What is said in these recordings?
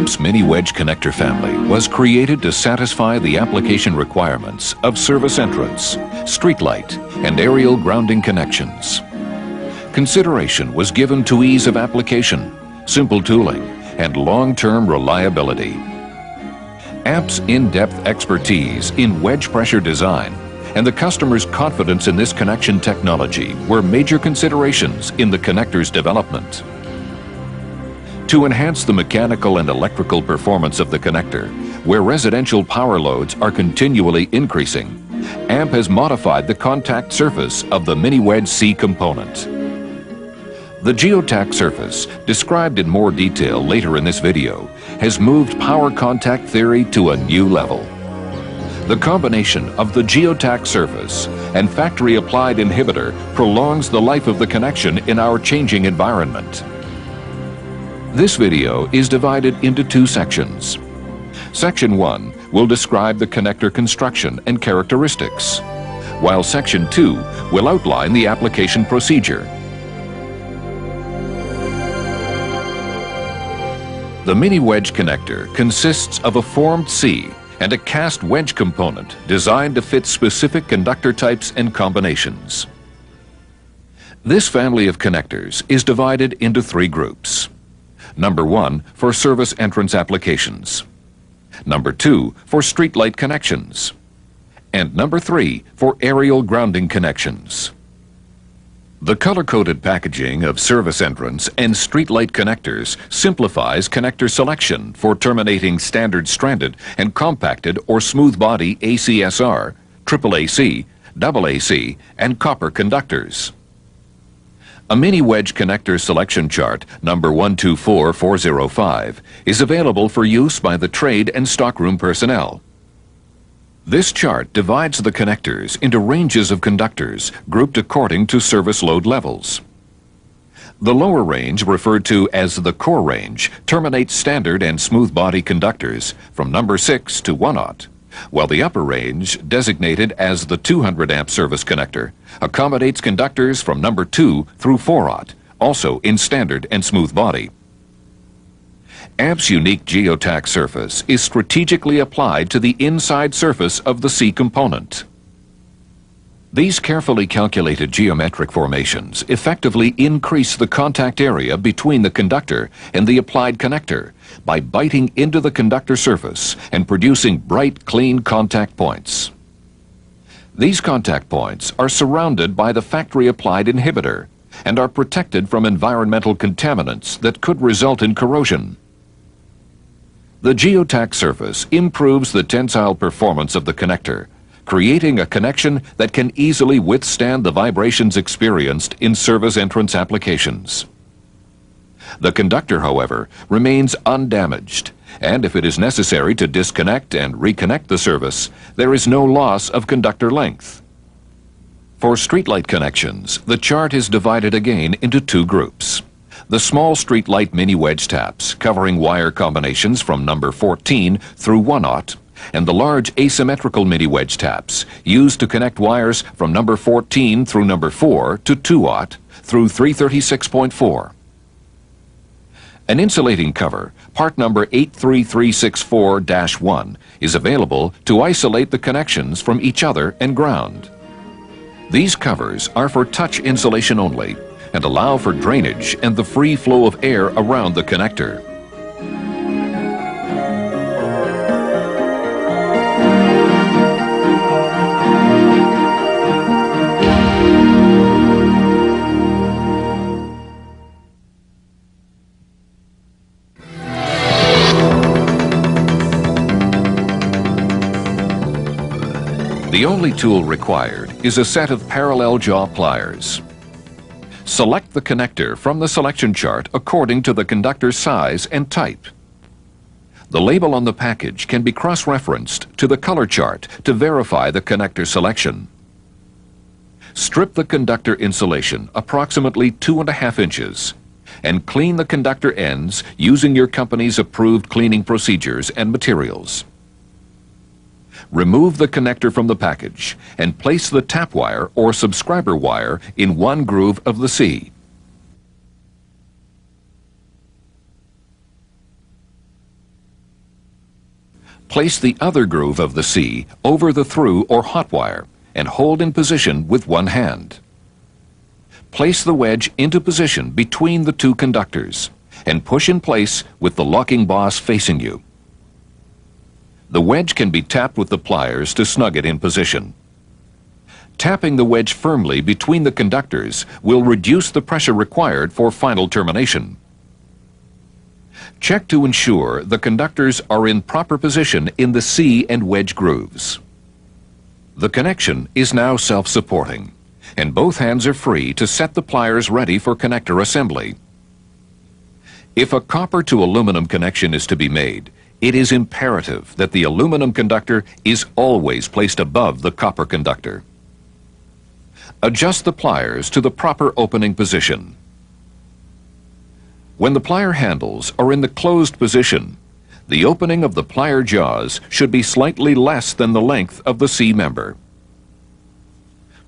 AMP's MINIWEDGE connector family was created to satisfy the application requirements of service entrance, streetlight, and aerial grounding connections. Consideration was given to ease of application, simple tooling, and long-term reliability. AMP's in-depth expertise in wedge pressure design and the customer's confidence in this connection technology were major considerations in the connector's development. To enhance the mechanical and electrical performance of the connector, where residential power loads are continually increasing, AMP has modified the contact surface of the MINIWEDGE C component. The geotack surface, described in more detail later in this video, has moved power contact theory to a new level. The combination of the geotack surface and factory-applied inhibitor prolongs the life of the connection in our changing environment. This video is divided into two sections. Section 1 will describe the connector construction and characteristics, while Section 2 will outline the application procedure. The MINIWEDGE connector consists of a formed C and a cast wedge component designed to fit specific conductor types and combinations. This family of connectors is divided into three groups. Number 1 for service entrance applications. Number 2 for streetlight connections. And number 3 for aerial grounding connections. The color-coded packaging of service entrance and streetlight connectors simplifies connector selection for terminating standard stranded and compacted or smooth body ACSR, AAAC, AAC, and copper conductors. A MINIWEDGE connector selection chart number 124405 is available for use by the trade and stockroom personnel. This chart divides the connectors into ranges of conductors grouped according to service load levels. The lower range, referred to as the core range, terminates standard and smooth body conductors from number 6 to 1/0, while the upper range, designated as the 200 amp service connector, accommodates conductors from number 2 through 4/0, also in standard and smooth body. AMP's unique geotack surface is strategically applied to the inside surface of the C component. These carefully calculated geometric formations effectively increase the contact area between the conductor and the applied connector by biting into the conductor surface and producing bright, clean contact points. These contact points are surrounded by the factory-applied inhibitor and are protected from environmental contaminants that could result in corrosion. The geotack surface improves the tensile performance of the connector, creating a connection that can easily withstand the vibrations experienced in service entrance applications. The conductor, however, remains undamaged, and if it is necessary to disconnect and reconnect the service, there is no loss of conductor length. For streetlight connections, the chart is divided again into two groups. The small streetlight MINIWEDGE taps covering wire combinations from number 14 through 1/0, and the large asymmetrical MINIWEDGE taps used to connect wires from number 14 through number 4 to 2/0 through 336.4. An insulating cover, part number 83364-1, is available to isolate the connections from each other and ground. These covers are for touch insulation only and allow for drainage and the free flow of air around the connector. The only tool required is a set of parallel jaw pliers. Select the connector from the selection chart according to the conductor's size and type. The label on the package can be cross-referenced to the color chart to verify the connector selection. Strip the conductor insulation approximately 2.5 inches and clean the conductor ends using your company's approved cleaning procedures and materials. Remove the connector from the package and place the tap wire or subscriber wire in one groove of the C. Place the other groove of the C over the through or hot wire and hold in position with one hand. Place the wedge into position between the two conductors and push in place with the locking boss facing you. The wedge can be tapped with the pliers to snug it in position. Tapping the wedge firmly between the conductors will reduce the pressure required for final termination. Check to ensure the conductors are in proper position in the C and wedge grooves. The connection is now self-supporting, and both hands are free to set the pliers ready for connector assembly. If a copper to aluminum connection is to be made, it is imperative that the aluminum conductor is always placed above the copper conductor. Adjust the pliers to the proper opening position. When the plier handles are in the closed position, the opening of the plier jaws should be slightly less than the length of the C member.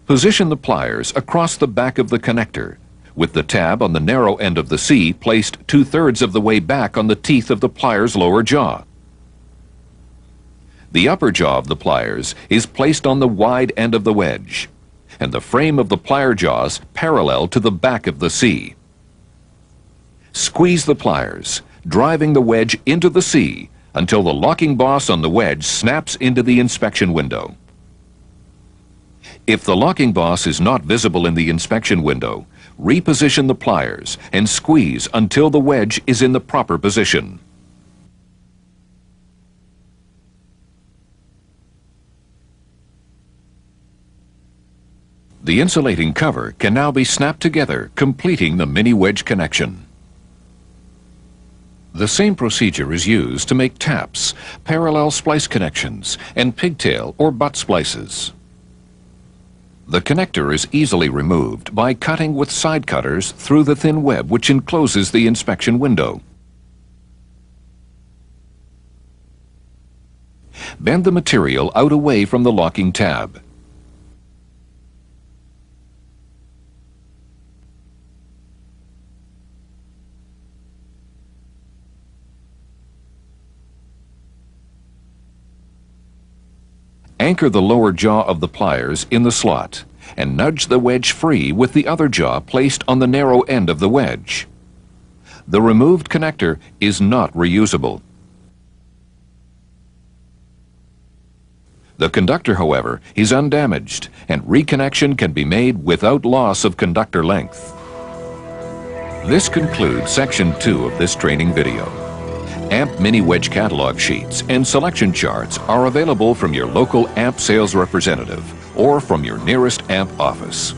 Position the pliers across the back of the connector, with the tab on the narrow end of the C placed 2/3 of the way back on the teeth of the plier's lower jaw. The upper jaw of the pliers is placed on the wide end of the wedge, and the frame of the plier jaws parallel to the back of the C. Squeeze the pliers, driving the wedge into the C until the locking boss on the wedge snaps into the inspection window. If the locking boss is not visible in the inspection window, reposition the pliers and squeeze until the wedge is in the proper position. The insulating cover can now be snapped together, completing the mini wedge connection. The same procedure is used to make taps, parallel splice connections, and pigtail or butt splices. The connector is easily removed by cutting with side cutters through the thin web which encloses the inspection window. Bend the material out away from the locking tab. Anchor the lower jaw of the pliers in the slot and nudge the wedge free with the other jaw placed on the narrow end of the wedge. The removed connector is not reusable. The conductor, however, is undamaged, and reconnection can be made without loss of conductor length. This concludes Section 2 of this training video. AMP mini wedge catalog sheets and selection charts are available from your local AMP sales representative or from your nearest AMP office.